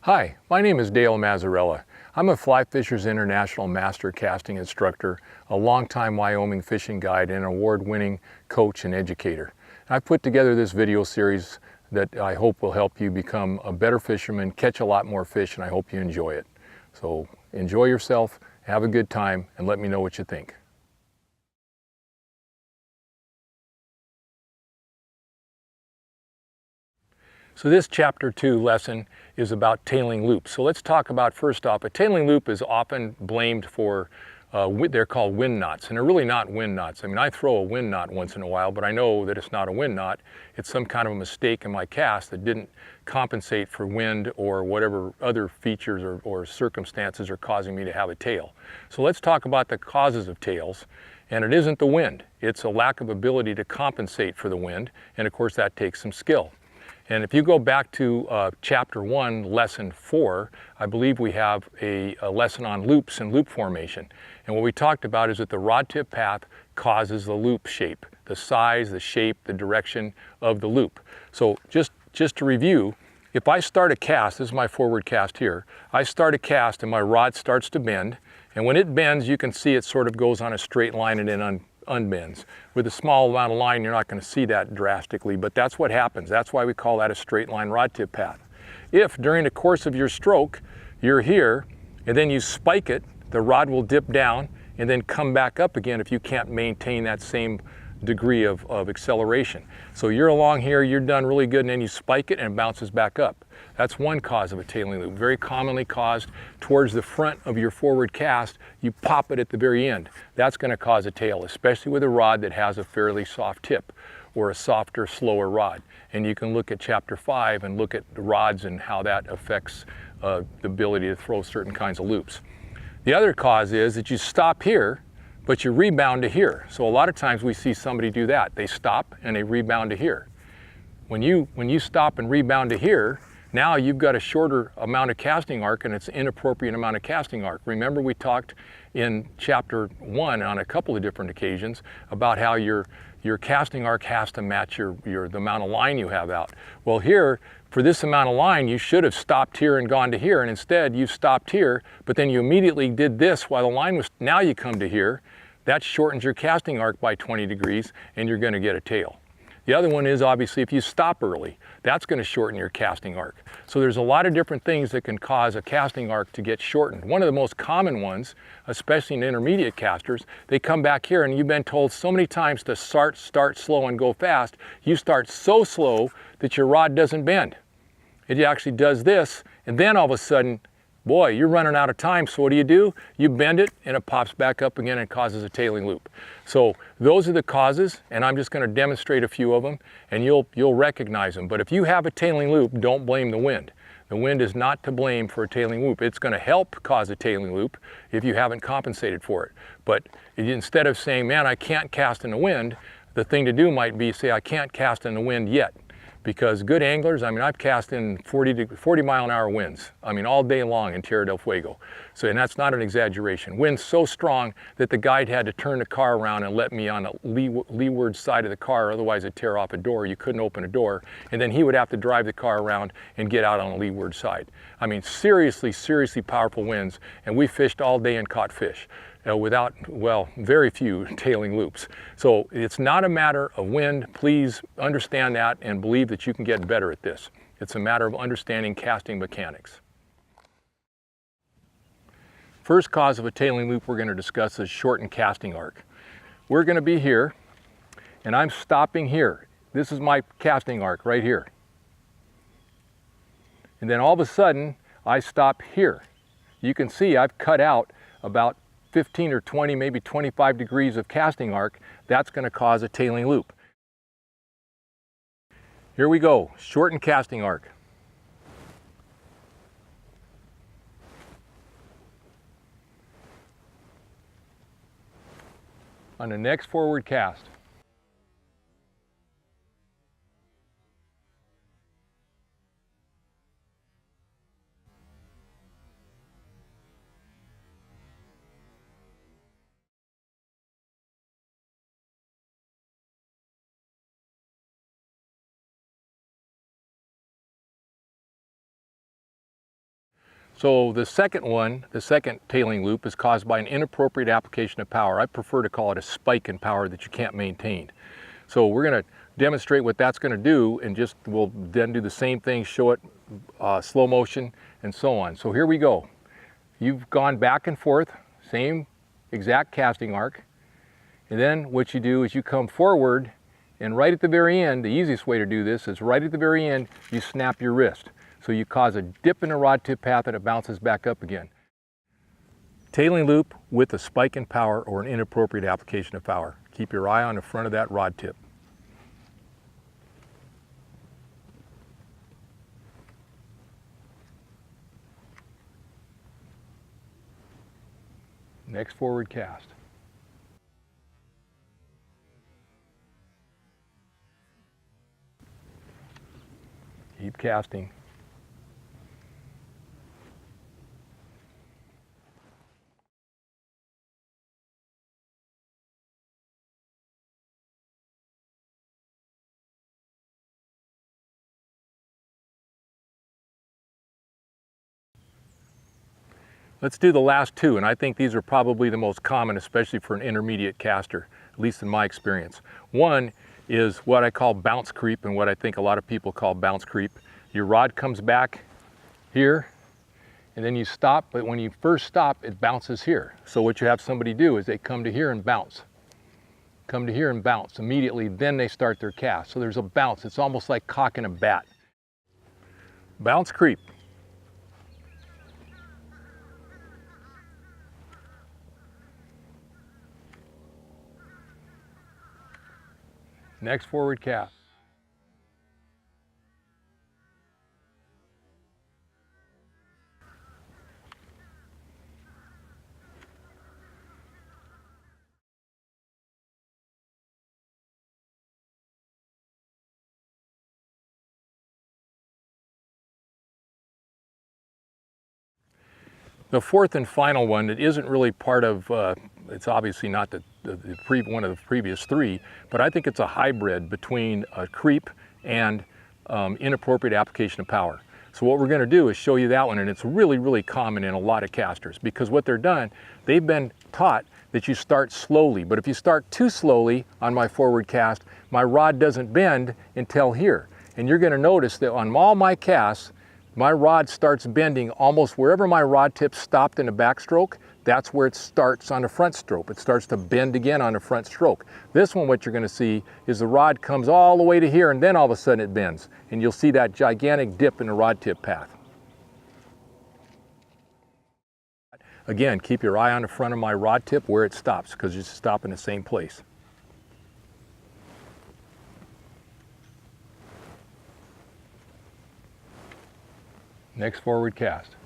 Hi, my name is Dale Mazzarella. I'm a Fly Fishers International Master Casting Instructor, a longtime Wyoming fishing guide, and an award-winning coach and educator. I've put together this video series that I hope will help you become a better fisherman, catch a lot more fish, and I hope you enjoy it. So enjoy yourself, have a good time, and let me know what you think. So this chapter 2 lesson is about tailing loops. So let's talk about, first off, a tailing loop is often blamed for, they're called wind knots, and they're really not wind knots. I mean, I throw a wind knot once in a while, but I know that it's not a wind knot. It's some kind of a mistake in my cast that didn't compensate for wind or whatever other features or circumstances are causing me to have a tail. So let's talk about the causes of tails. And it isn't the wind. It's a lack of ability to compensate for the wind, and of course that takes some skill. And if you go back to chapter 1, lesson 4, I believe we have a lesson on loops and loop formation. And what we talked about is that the rod tip path causes the loop shape, the size, the shape, the direction of the loop. So just to review, if I start a cast, this is my forward cast here, I start a cast and my rod starts to bend, and when it bends you can see it sort of goes on a straight line and then unbends. With a small amount of line, you're not going to see that drastically, but that's what happens. That's why we call that a straight line rod tip path. If during the course of your stroke, you're here, and then you spike it, the rod will dip down and then come back up again if you can't maintain that same degree of acceleration. So you're along here, you're done really good, and then you spike it and it bounces back up. That's one cause of a tailing loop, very commonly caused towards the front of your forward cast. You pop it at the very end. That's going to cause a tail, especially with a rod that has a fairly soft tip or a softer, slower rod. And you can look at chapter 5 and look at the rods and how that affects the ability to throw certain kinds of loops. The other cause is that you stop here, but you rebound to here. So a lot of times we see somebody do that. They stop and they rebound to here. When you stop and rebound to here, now you've got a shorter amount of casting arc and it's an inappropriate amount of casting arc. Remember we talked in chapter 1 on a couple of different occasions about how your casting arc has to match the amount of line you have out. Well here, for this amount of line, you should have stopped here and gone to here, and instead you stopped here, but then you immediately did this while the line was, now you come to here. That shortens your casting arc by 20 degrees and you're going to get a tail. The other one is obviously if you stop early, that's going to shorten your casting arc. So there's a lot of different things that can cause a casting arc to get shortened. One of the most common ones, especially in intermediate casters, they come back here and you've been told so many times to start slow and go fast. You start so slow that your rod doesn't bend. It actually does this, and then all of a sudden, boy, you're running out of time, so what do? You bend it and it pops back up again and causes a tailing loop. So those are the causes, and I'm just going to demonstrate a few of them and you'll recognize them. But if you have a tailing loop, don't blame the wind. The wind is not to blame for a tailing loop. It's going to help cause a tailing loop if you haven't compensated for it. But instead of saying, man, I can't cast in the wind, the thing to do might be say, I can't cast in the wind yet. Because good anglers, I mean, I've cast in 40 mile an hour winds, I mean, all day long in Tierra del Fuego. So, and that's not an exaggeration. Winds so strong that the guide had to turn the car around and let me on the leeward side of the car, otherwise it'd tear off a door. You couldn't open a door. And then he would have to drive the car around and get out on the leeward side. I mean, seriously powerful winds. And we fished all day and caught fish. Without, well, very few tailing loops. So it's not a matter of wind. Please understand that and believe that you can get better at this. It's a matter of understanding casting mechanics. First cause of a tailing loop we're going to discuss is shortened casting arc. We're going to be here, and I'm stopping here. This is my casting arc right here. And then all of a sudden, I stop here. You can see I've cut out about 15 or 20, maybe 25 degrees of casting arc. That's going to cause a tailing loop. Here we go, shorten casting arc. On the next forward cast. So the second one, the second tailing loop, is caused by an inappropriate application of power. I prefer to call it a spike in power that you can't maintain. So we're going to demonstrate what that's going to do, and we'll then do the same thing, show it slow motion and so on. So here we go. You've gone back and forth, same exact casting arc, and then what you do is you come forward, and right at the very end, the easiest way to do this is right at the very end, you snap your wrist. So you cause a dip in the rod tip path and it bounces back up again. Tailing loop with a spike in power or an inappropriate application of power. Keep your eye on the front of that rod tip. Next forward cast. Keep casting. Let's do the last two, and I think these are probably the most common, especially for an intermediate caster, at least in my experience. One is what I call bounce creep, and what I think a lot of people call bounce creep. Your rod comes back here, and then you stop, but when you first stop, it bounces here. So what you have somebody do is they come to here and bounce. Come to here and bounce. Immediately, then they start their cast. So there's a bounce. It's almost like cocking a bat. Bounce creep. Next forward cast. The fourth and final one, it isn't really part of, it's obviously not one of the previous three, but I think it's a hybrid between a creep and inappropriate application of power. So what we're going to do is show you that one, and it's really, really common in a lot of casters, because what they've been taught that you start slowly, but if you start too slowly on my forward cast, my rod doesn't bend until here. And you're going to notice that on all my casts, my rod starts bending almost wherever my rod tip stopped in the backstroke. That's where it starts on the front stroke. It starts to bend again on the front stroke. This one, what you're going to see is the rod comes all the way to here, and then all of a sudden it bends. And you'll see that gigantic dip in the rod tip path. Again, keep your eye on the front of my rod tip where it stops, because you stop in the same place. Next forward cast.